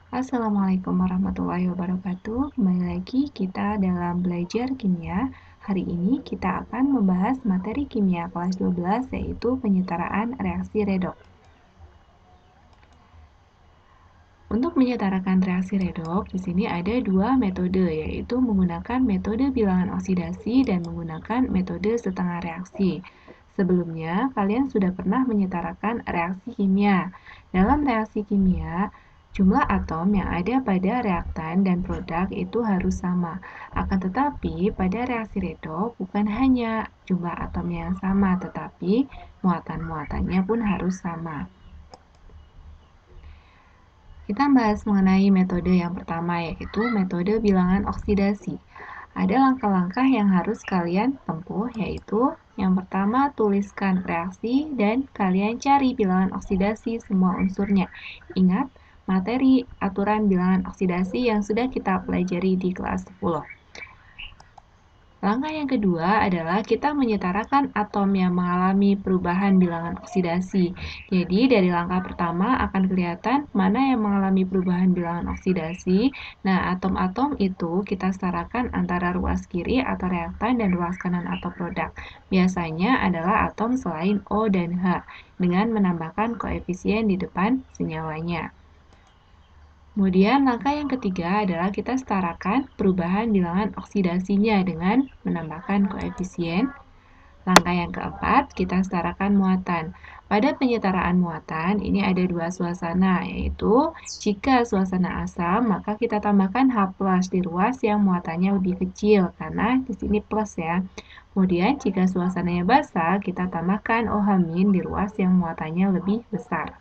Assalamualaikum warahmatullahi wabarakatuh. Kembali lagi kita dalam belajar kimia. Hari ini kita akan membahas materi kimia kelas 12 yaitu penyetaraan reaksi redoks. Untuk menyetarakan reaksi redoks, di sini ada dua metode, yaitu menggunakan metode bilangan oksidasi dan menggunakan metode setengah reaksi. Sebelumnya, kalian sudah pernah menyetarakan reaksi kimia. Dalam reaksi kimia, jumlah atom yang ada pada reaktan dan produk itu harus sama. Akan tetapi, pada reaksi redoks bukan hanya jumlah atomnya yang sama, tetapi muatan-muatannya pun harus sama. Kita bahas mengenai metode yang pertama, yaitu metode bilangan oksidasi. Ada langkah-langkah yang harus kalian tempuh, yaitu yang pertama, tuliskan reaksi dan kalian cari bilangan oksidasi semua unsurnya. Ingat, materi aturan bilangan oksidasi yang sudah kita pelajari di kelas 10. Langkah yang kedua adalah kita menyetarakan atom yang mengalami perubahan bilangan oksidasi. Jadi dari langkah pertama akan kelihatan mana yang mengalami perubahan bilangan oksidasi. Nah, atom-atom itu kita setarakan antara ruas kiri atau reaktan dan ruas kanan atau produk. Biasanya adalah atom selain O dan H dengan menambahkan koefisien di depan senyawanya. Kemudian langkah yang ketiga adalah kita setarakan perubahan bilangan oksidasinya dengan menambahkan koefisien. Langkah yang keempat, kita setarakan muatan. Pada penyetaraan muatan, ini ada dua suasana, yaitu jika suasana asam, maka kita tambahkan H+ di ruas yang muatannya lebih kecil, karena di sini plus ya. Kemudian jika suasananya basah, kita tambahkan OH- di ruas yang muatannya lebih besar.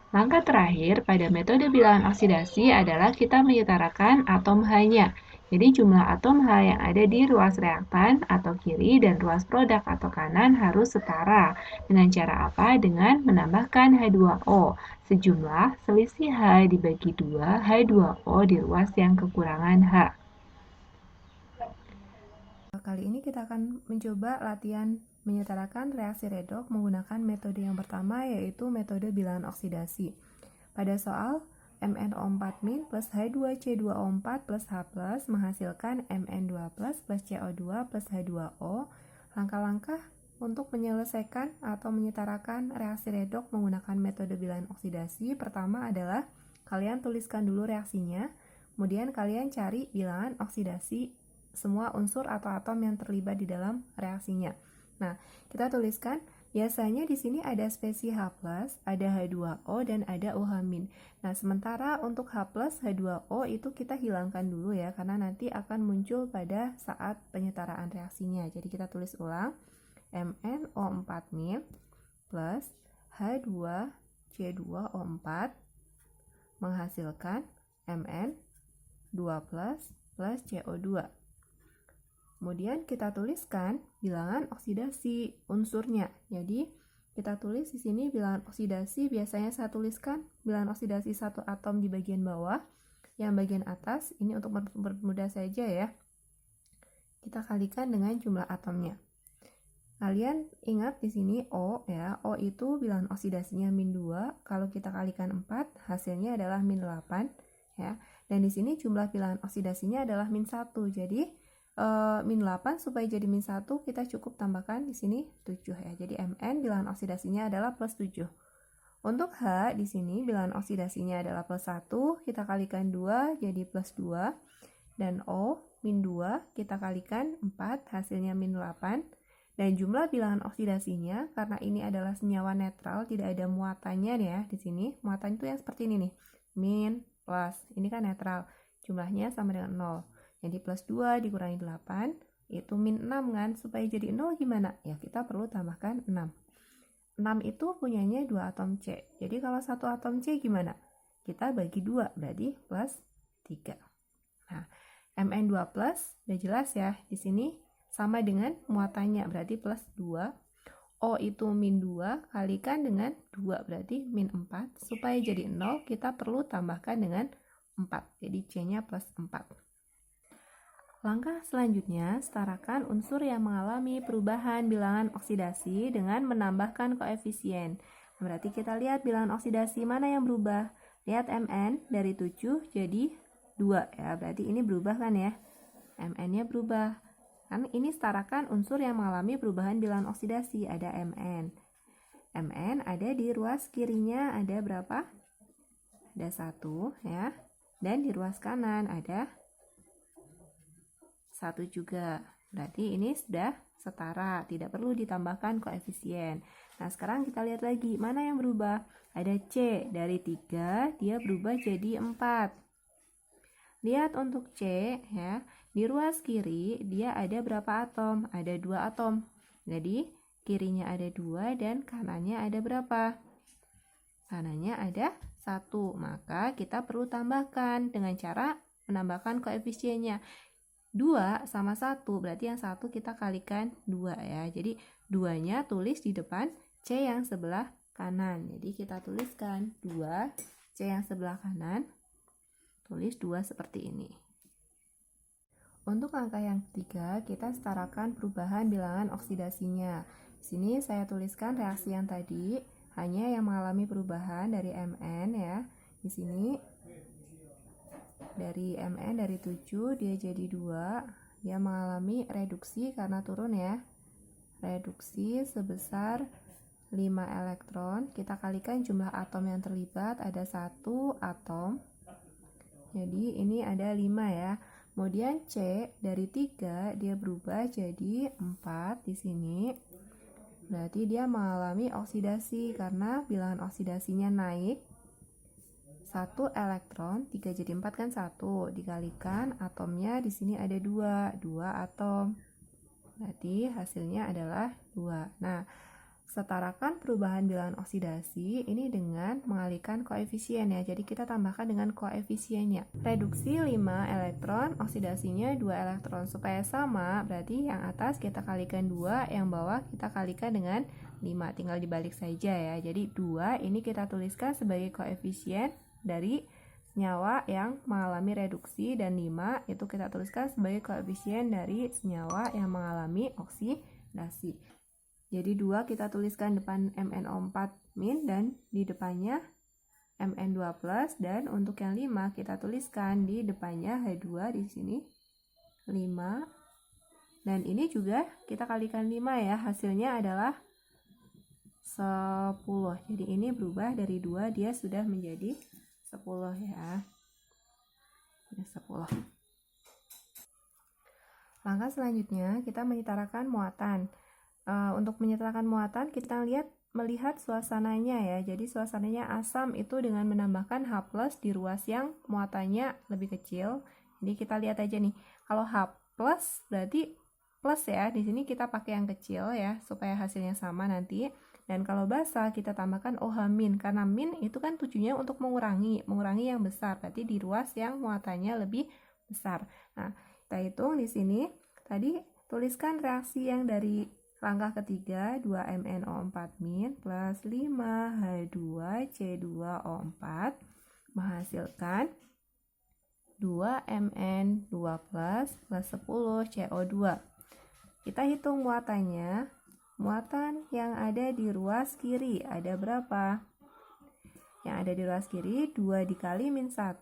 Langkah terakhir pada metode bilangan oksidasi adalah kita menyetarakan atom H-nya. Jadi jumlah atom H yang ada di ruas reaktan atau kiri dan ruas produk atau kanan harus setara. Dengan cara apa? Dengan menambahkan H2O. Sejumlah selisih H dibagi 2 H2O di ruas yang kekurangan H. Kali ini kita akan mencoba latihan menyetarakan reaksi redoks menggunakan metode yang pertama, yaitu metode bilangan oksidasi. Pada soal, MnO4- plus H2C2O4 plus H+ menghasilkan Mn2+ plus CO2 plus H2O. Langkah-langkah untuk menyelesaikan atau menyetarakan reaksi redoks menggunakan metode bilangan oksidasi, pertama adalah kalian tuliskan dulu reaksinya, kemudian kalian cari bilangan oksidasi semua unsur atau atom yang terlibat di dalam reaksinya. Nah, kita tuliskan biasanya di sini ada spesies H+, ada H2O dan ada OH-. Nah, sementara untuk H+, H2O itu kita hilangkan dulu ya, karena nanti akan muncul pada saat penyetaraan reaksinya. Jadi kita tulis ulang, MnO4- plus H2C2O4 menghasilkan Mn2+ plus CO2. Kemudian kita tuliskan bilangan oksidasi unsurnya. Jadi kita tulis di sini bilangan oksidasi, biasanya saya tuliskan bilangan oksidasi satu atom di bagian bawah, yang bagian atas ini untuk mempermudah saja ya. Kita kalikan dengan jumlah atomnya. Kalian ingat di sini O ya, O itu bilangan oksidasinya -2, kalau kita kalikan 4 hasilnya adalah -8 ya. Dan di sini jumlah bilangan oksidasinya adalah -1. Jadi -8 supaya jadi -1 kita cukup tambahkan di sini 7 ya. Jadi Mn bilangan oksidasinya adalah +7. Untuk H di sini bilangan oksidasinya adalah +1, kita kalikan 2 jadi +2. Dan O -2 kita kalikan 4 hasilnya -8. Dan jumlah bilangan oksidasinya karena ini adalah senyawa netral, tidak ada muatannya ya di sini. Muatan itu yang seperti ini nih. Min, plus. Ini kan netral. Jumlahnya sama dengan 0. Jadi plus 2 dikurangi 8, itu -6 kan. Supaya jadi 0 gimana? Ya kita perlu tambahkan 6. 6 itu punyanya 2 atom C. Jadi kalau satu atom C gimana? Kita bagi 2, berarti plus 3. Nah, Mn2+, udah jelas ya. Di sini sama dengan muatannya, berarti plus 2. O itu -2 kalikan dengan 2, berarti -4. Supaya jadi 0, kita perlu tambahkan dengan 4. Jadi C-nya plus 4. Langkah selanjutnya, setarakan unsur yang mengalami perubahan bilangan oksidasi dengan menambahkan koefisien. Berarti kita lihat bilangan oksidasi mana yang berubah. Lihat Mn dari 7 jadi 2 ya, berarti ini berubah kan ya, Mn-nya berubah. Kan ini setarakan unsur yang mengalami perubahan bilangan oksidasi, ada Mn. Mn ada di ruas kirinya ada berapa? Ada 1 ya. Dan di ruas kanan ada 1 juga. Berarti ini sudah setara, tidak perlu ditambahkan koefisien. Nah, sekarang kita lihat lagi, mana yang berubah? Ada C, dari 3 dia berubah jadi 4. Lihat untuk C ya, di ruas kiri dia ada berapa atom? Ada 2 atom. Jadi kirinya ada 2 dan kanannya ada berapa? Kanannya ada 1. Maka kita perlu tambahkan dengan cara menambahkan koefisiennya. 2 sama 1, berarti yang 1 kita kalikan 2 ya. Jadi 2-nya tulis di depan C yang sebelah kanan. Jadi kita tuliskan 2 C yang sebelah kanan. Tulis 2 seperti ini. Untuk langkah yang ketiga, kita setarakan perubahan bilangan oksidasinya. Di sini saya tuliskan reaksi yang tadi, hanya yang mengalami perubahan dari Mn ya. Di sini dari Mn dari 7 dia jadi 2. Dia mengalami reduksi karena turun ya. Reduksi sebesar 5 elektron. Kita kalikan jumlah atom yang terlibat, ada 1 atom. Jadi ini ada 5 ya. Kemudian C dari 3 dia berubah jadi 4 di sini. Berarti dia mengalami oksidasi karena bilangan oksidasinya naik 1 elektron, 3 jadi 4 kan 1, dikalikan atomnya di sini ada 2 atom. Berarti hasilnya adalah 2. Nah, setarakan perubahan bilangan oksidasi ini dengan mengalihkan koefisien ya. Jadi kita tambahkan dengan koefisiennya. Reduksi 5 elektron, oksidasinya 2 elektron. Supaya sama, berarti yang atas kita kalikan 2, yang bawah kita kalikan dengan 5. Tinggal dibalik saja ya. Jadi 2 ini kita tuliskan sebagai koefisien dari senyawa yang mengalami reduksi, dan 5 itu kita tuliskan sebagai koefisien dari senyawa yang mengalami oksidasi. Jadi 2 kita tuliskan depan MnO4- dan di depannya Mn2+, dan untuk yang 5 kita tuliskan di depannya H2 di sini 5. Dan ini juga kita kalikan 5 ya, hasilnya adalah 10. Jadi ini berubah dari 2 dia sudah menjadi 10 ya. Ini 10. Langkah selanjutnya kita menyetarakan muatan. Untuk menyetarakan muatan kita melihat suasananya ya. Jadi suasananya asam itu dengan menambahkan H+ di ruas yang muatannya lebih kecil. Jadi kita lihat aja nih. Kalau H+ berarti plus ya. Di sini kita pakai yang kecil ya supaya hasilnya sama nanti. Dan kalau basa kita tambahkan OH- karena min itu kan tujuannya untuk mengurangi yang besar. Berarti di ruas yang muatannya lebih besar. Nah, kita hitung di sini. Tadi tuliskan reaksi yang dari langkah ketiga, 2MnO4- plus 5H2C2O4 menghasilkan 2Mn2+ plus 10CO2. Kita hitung muatannya. Muatan yang ada di ruas kiri ada berapa? Yang ada di ruas kiri 2 dikali min 1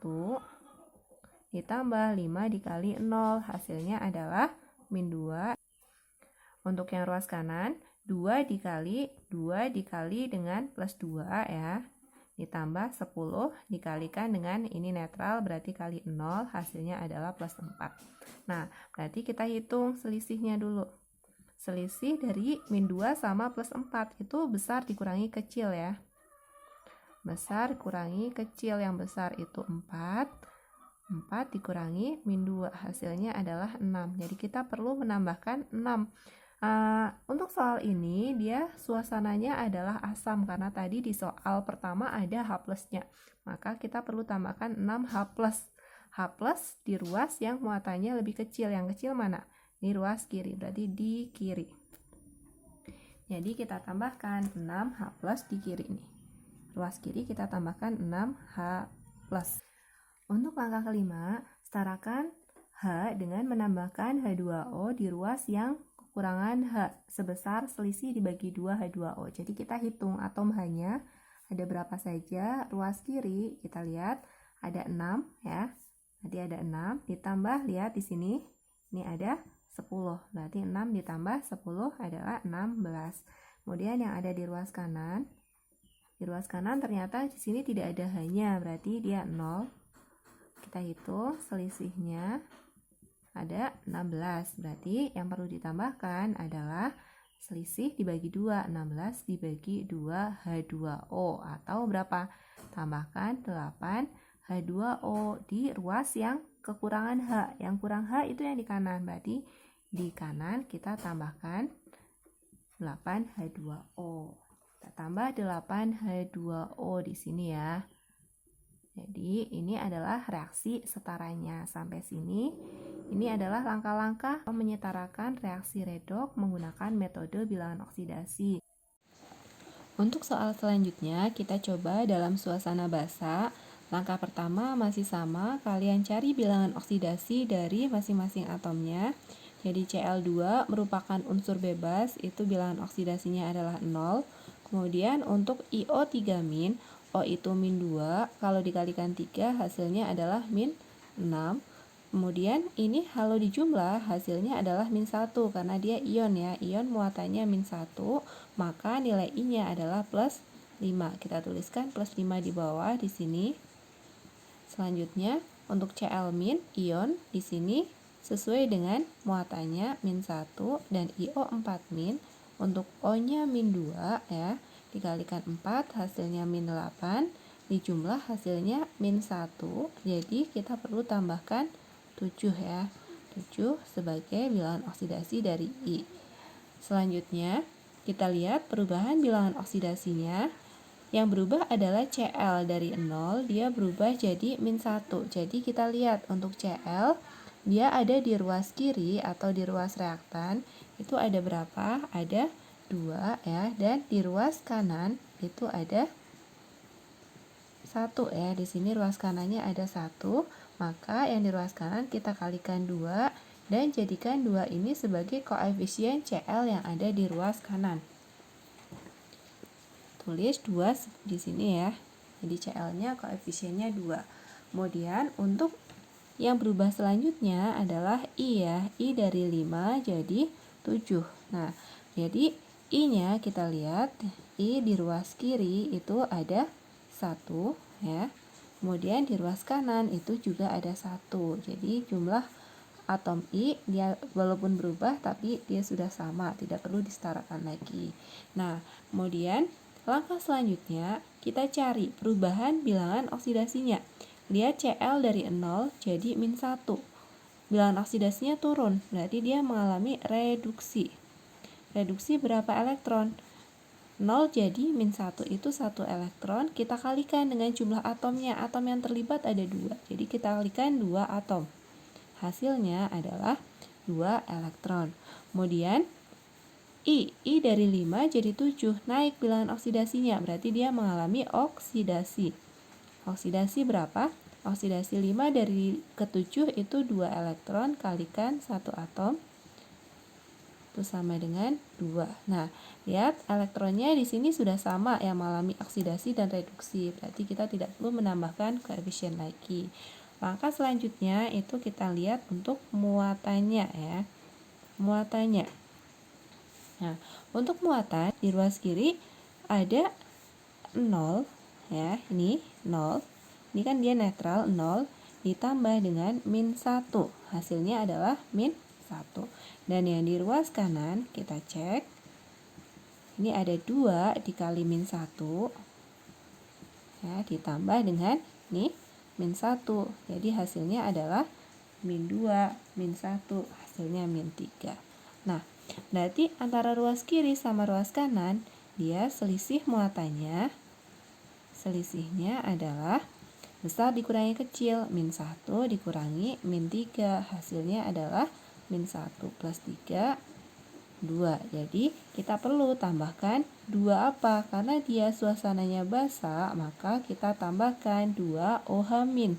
ditambah 5 dikali 0. Hasilnya adalah min 2. Untuk yang ruas kanan, 2 dikali dengan plus 2 ya, ditambah 10 dikalikan dengan ini netral, berarti kali 0, hasilnya adalah plus 4. Nah, berarti kita hitung selisihnya dulu. Selisih dari min 2 sama plus 4, itu besar dikurangi kecil ya. Besar kurangi kecil, yang besar itu 4 dikurangi min 2, hasilnya adalah 6. Jadi kita perlu menambahkan 6. Untuk soal ini dia suasananya adalah asam karena tadi di soal pertama ada H+-nya. Maka kita perlu tambahkan 6H+. H+ di ruas yang muatannya lebih kecil. Yang kecil mana? Di ruas kiri, berarti di kiri. Jadi kita tambahkan 6H+ di kiri nih. Ruas kiri kita tambahkan 6H+. Untuk langkah kelima, setarakan H dengan menambahkan H2O di ruas yang kekurangan H sebesar selisih dibagi 2 H2O. Jadi kita hitung atom H-nya. ada berapa saja? Ruas kiri kita lihat ada 6 ya. Nanti ada 6 ditambah, lihat di sini. Ini ada 10. Berarti 6 ditambah 10 adalah 16. Kemudian yang ada di ruas kanan. Di ruas kanan ternyata di sini tidak ada hanya, berarti dia 0. Kita hitung selisihnya ada 16. Berarti yang perlu ditambahkan adalah selisih dibagi 2, 16 dibagi 2 H2O, atau berapa? Tambahkan 8 H2O di ruas yang kekurangan H. Yang kurang H itu yang di kanan, berarti di kanan kita tambahkan 8 H2O. Kita tambah 8 H2O di sini ya. Jadi ini adalah reaksi setaranya. Sampai sini ini adalah langkah-langkah menyetarakan reaksi redoks menggunakan metode bilangan oksidasi. Untuk soal selanjutnya kita coba dalam suasana basah. Langkah pertama masih sama, kalian cari bilangan oksidasi dari masing-masing atomnya. Jadi Cl2 merupakan unsur bebas, itu bilangan oksidasinya adalah 0. Kemudian untuk IO3-, O itu min 2, kalau dikalikan 3 hasilnya adalah min 6. Kemudian ini kalau dijumlah hasilnya adalah min 1 karena dia ion ya, ion muatannya min 1, maka nilai I-nya adalah plus 5. Kita tuliskan plus 5 di bawah di sini. Selanjutnya untuk Cl- ion di sini sesuai dengan muatannya min 1 dan IO4- untuk O-nya min 2 ya. Dikalikan 4 hasilnya min 8, dijumlah hasilnya min 1, jadi kita perlu tambahkan 7 ya, 7 sebagai bilangan oksidasi dari I. Selanjutnya kita lihat perubahan bilangan oksidasinya. Yang berubah adalah Cl dari 0, dia berubah jadi min 1, jadi kita lihat untuk Cl dia ada di ruas kiri atau di ruas reaktan itu ada berapa? Ada 2 ya, dan di ruas kanan itu ada 1 ya. Di sini ruas kanannya ada 1, maka yang di ruas kanan kita kalikan 2 dan jadikan 2 ini sebagai koefisien Cl yang ada di ruas kanan. Tulis 2 di sini ya. Jadi Cl-nya koefisiennya 2. Kemudian untuk yang berubah selanjutnya adalah I ya. I dari 5 jadi 7. Nah, jadi I-nya kita lihat, I di ruas kiri itu ada 1 ya. Kemudian di ruas kanan itu juga ada 1. Jadi jumlah atom I dia walaupun berubah tapi dia sudah sama, tidak perlu disetarakan lagi. Nah, kemudian langkah selanjutnya kita cari perubahan bilangan oksidasinya. Lihat Cl dari 0 jadi min 1. Bilangan oksidasinya turun, berarti dia mengalami reduksi. Reduksi berapa elektron? 0 jadi min 1 itu 1 elektron, kita kalikan dengan jumlah atomnya. Atom yang terlibat ada 2, jadi kita kalikan 2 atom. Hasilnya adalah 2 elektron. Kemudian I dari 5 jadi 7, naik bilangan oksidasinya, berarti dia mengalami oksidasi. Oksidasi berapa? Oksidasi 5 dari ke 7 itu 2 elektron kalikan 1 atom. Itu sama dengan 2. Nah, lihat elektronnya di sini sudah sama yang mengalami oksidasi dan reduksi. Berarti kita tidak perlu menambahkan koefisien lagi. Langkah selanjutnya itu kita lihat untuk muatannya ya. Muatannya. Nah, untuk muatan di ruas kiri ada 0 ya, ini 0. Ini kan dia netral 0 ditambah dengan min 1. Hasilnya adalah min 1. Dan yang di ruas kanan kita cek. Ini ada 2 dikali min 1. Ya, ditambah dengan ini min 1. Jadi hasilnya adalah min 2, min 1, hasilnya min 3. Nah, berarti antara ruas kiri sama ruas kanan, dia selisih muatannya. Selisihnya adalah besar dikurangi kecil, min 1 dikurangi min 3. Hasilnya adalah min 1 plus 3, 2. Jadi kita perlu tambahkan 2 apa? Karena dia suasananya basah, maka kita tambahkan 2 OH min.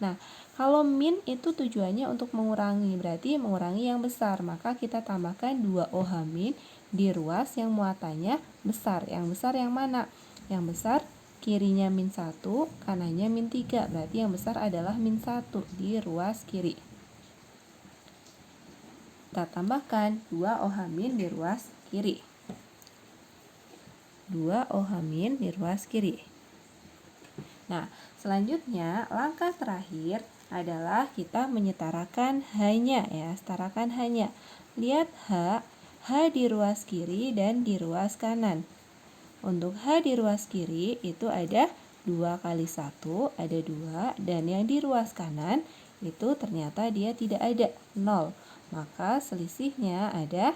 Nah, kalau min itu tujuannya untuk mengurangi, berarti mengurangi yang besar, maka kita tambahkan 2 OH min di ruas yang muatannya besar. Yang besar yang mana? Yang besar kirinya min 1, kanannya min 3. Berarti yang besar adalah min 1 di ruas kiri. Kita tambahkan 2OH min di ruas kiri. 2OH min di ruas kiri. Nah, selanjutnya langkah terakhir adalah kita menyetarakan H-nya ya, setarakan H-nya. Lihat H di ruas kiri dan di ruas kanan. Untuk H di ruas kiri itu ada 2 kali 1, ada 2, dan yang di ruas kanan itu ternyata dia tidak ada, 0. Maka selisihnya ada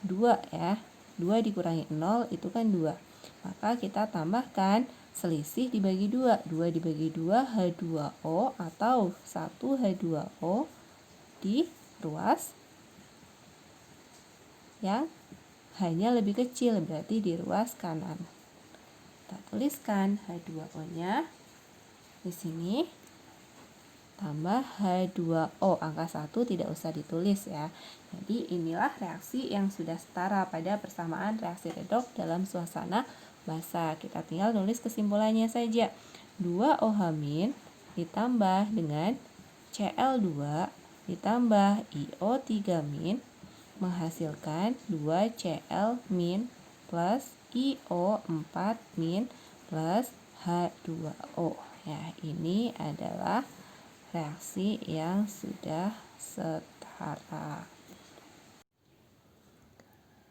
2 ya. 2 dikurangi 0 itu kan 2. Maka kita tambahkan selisih dibagi 2. 2 dibagi 2 H2O atau 1 H2O di ruas yang hanya lebih kecil, berarti di ruas kanan. Kita tuliskan H2O-nya di sini tambah H2O. Angka 1 tidak usah ditulis ya. Jadi inilah reaksi yang sudah setara pada persamaan reaksi redoks dalam suasana basah. Kita tinggal nulis kesimpulannya saja. 2OH- ditambah dengan Cl2 ditambah IO3- menghasilkan 2Cl- plus IO4- plus H2O. Ya, ini adalah reaksi yang sudah setara.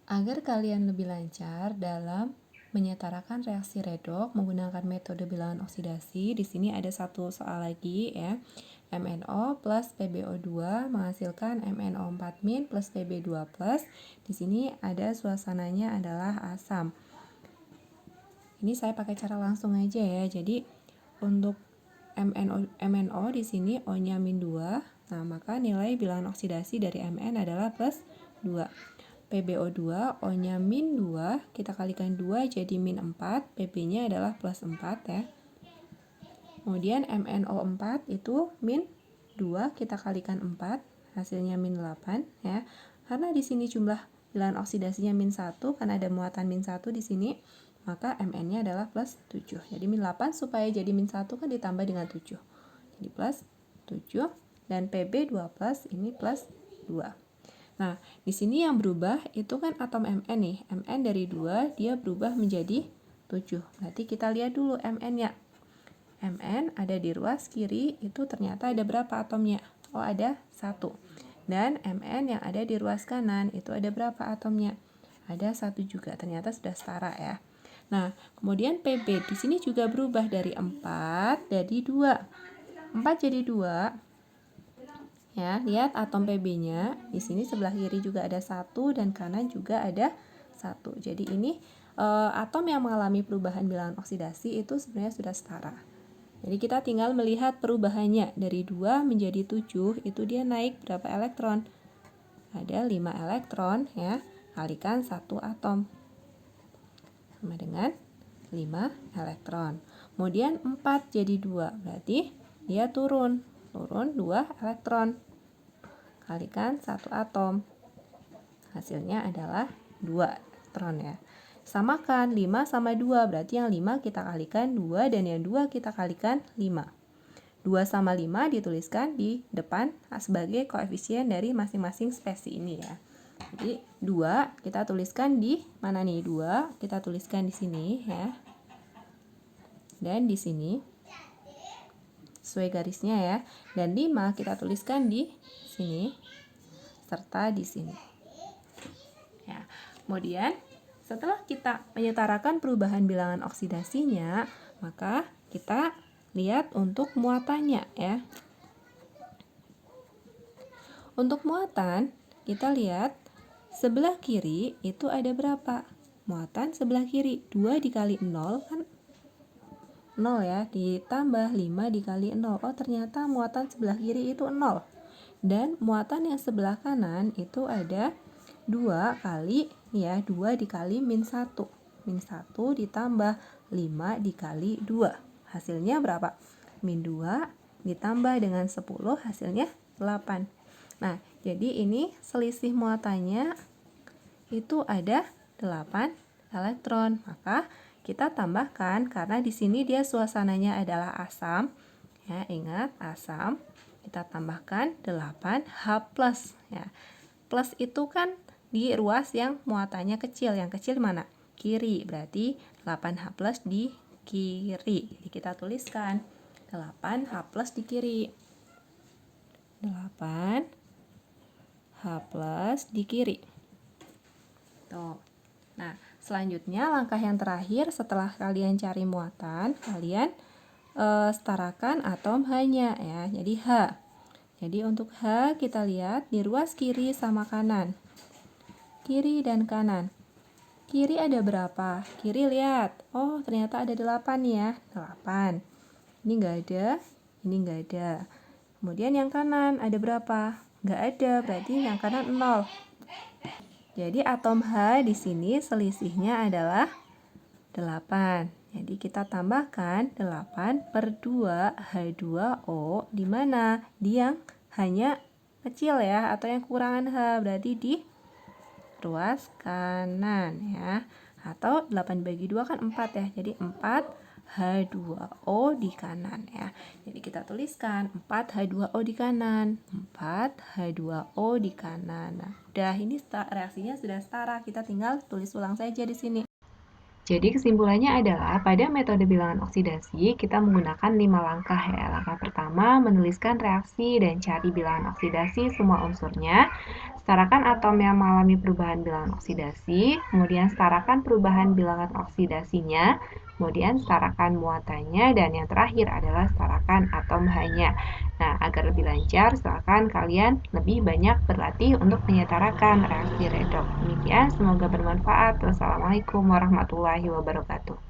Agar kalian lebih lancar dalam menyetarakan reaksi redoks menggunakan metode bilangan oksidasi, di sini ada satu soal lagi ya. MnO plus PbO2 menghasilkan MnO4- plus Pb2+. Di sini ada suasananya adalah asam. Ini saya pakai cara langsung aja ya. Jadi untuk MnO di sini O-nya min 2. Nah, maka nilai bilangan oksidasi dari Mn adalah plus 2. PbO2 O-nya min 2, kita kalikan 2 jadi min 4, Pb-nya adalah plus 4 ya. Kemudian MnO4 itu min 2, kita kalikan 4, hasilnya min 8 ya. Karena di sini jumlah bilangan oksidasinya min 1, karena ada muatan min 1 di sini, maka Mn-nya adalah plus 7. Jadi min 8 supaya jadi min 1 kan ditambah dengan 7. Jadi plus 7 dan Pb2+ ini plus 2. Nah, di sini yang berubah itu kan atom Mn nih. Mn dari 2 dia berubah menjadi 7. Berarti kita lihat dulu Mn-nya. Mn ada di ruas kiri itu ternyata ada berapa atomnya? Oh, ada 1. Dan Mn yang ada di ruas kanan itu ada berapa atomnya? Ada 1 juga. Ternyata sudah setara ya. Nah, kemudian Pb di sini juga berubah dari 4 jadi 2. 4 jadi 2. Ya, lihat atom Pb-nya. Di sini sebelah kiri juga ada 1 dan kanan juga ada 1. Jadi ini atom yang mengalami perubahan bilangan oksidasi itu sebenarnya sudah setara. Jadi kita tinggal melihat perubahannya dari 2 menjadi 7, itu dia naik berapa elektron? Ada 5 elektron ya, kalikan 1 atom. Sama dengan 5 elektron. Kemudian 4 jadi 2, berarti dia turun 2 elektron. Kalikan 1 atom. Hasilnya adalah 2 elektron ya. Samakan 5 sama 2, berarti yang 5 kita kalikan 2 dan yang 2 kita kalikan 5. 2 sama 5 dituliskan di depan sebagai koefisien dari masing-masing spesi ini ya. Jadi 2 kita tuliskan di mana nih? 2 kita tuliskan di sini ya. Dan di sini sesuai garisnya ya. Dan 5 kita tuliskan di sini serta di sini. Ya. Kemudian setelah kita menyetarakan perubahan bilangan oksidasinya, maka kita lihat untuk muatannya ya. Untuk muatan, kita lihat sebelah kiri itu ada berapa? Muatan sebelah kiri 2 dikali 0 kan 0 ya, ditambah 5 dikali 0. Oh, ternyata muatan sebelah kiri itu 0. Dan muatan yang sebelah kanan itu ada 2 kali ya, 2 dikali min 1. Min 1 ditambah 5 dikali 2. Hasilnya berapa? Min 2 ditambah dengan 10 hasilnya 8. Nah, jadi ini selisih muatannya itu ada 8 elektron. Maka kita tambahkan karena di sini dia suasananya adalah asam. Ya, ingat asam. Kita tambahkan 8H plus ya. Plus itu kan di ruas yang muatannya kecil. Yang kecil mana? Kiri. Berarti 8H plus di kiri. Jadi kita tuliskan 8H plus di kiri. 8H plus di kiri. Tuh. Nah, selanjutnya langkah yang terakhir setelah kalian cari muatan, kalian setarakan atom H-nya ya. Jadi H. Jadi untuk H kita lihat di ruas kiri sama kanan. Kiri dan kanan. Kiri ada berapa? Kiri lihat. Oh, ternyata ada 8 ya. 8. Ini enggak ada, ini enggak ada. Kemudian yang kanan ada berapa? Enggak ada, berarti yang kanan 0. Jadi atom H di sini selisihnya adalah 8. Jadi kita tambahkan 8/2 H2O di mana? Di yang hanya kecil ya atau yang kekurangan H, berarti di ruas kanan ya. Atau 8/2 kan 4 ya. Jadi 4H2O di kanan ya. Jadi kita tuliskan 4H2O di kanan. 4H2O di kanan. Nah, udah ini reaksinya sudah setara. Kita tinggal tulis ulang saja di sini. Jadi kesimpulannya adalah pada metode bilangan oksidasi kita menggunakan 5 langkah ya. Langkah pertama menuliskan reaksi dan cari bilangan oksidasi semua unsurnya. Setarakan atom yang mengalami perubahan bilangan oksidasi, kemudian setarakan perubahan bilangan oksidasinya, kemudian setarakan muatannya, dan yang terakhir adalah setarakan atom H-nya. Nah, agar lebih lancar, silakan kalian lebih banyak berlatih untuk menyetarakan reaksi redoks. Demikian, semoga bermanfaat. Wassalamualaikum warahmatullahi wabarakatuh.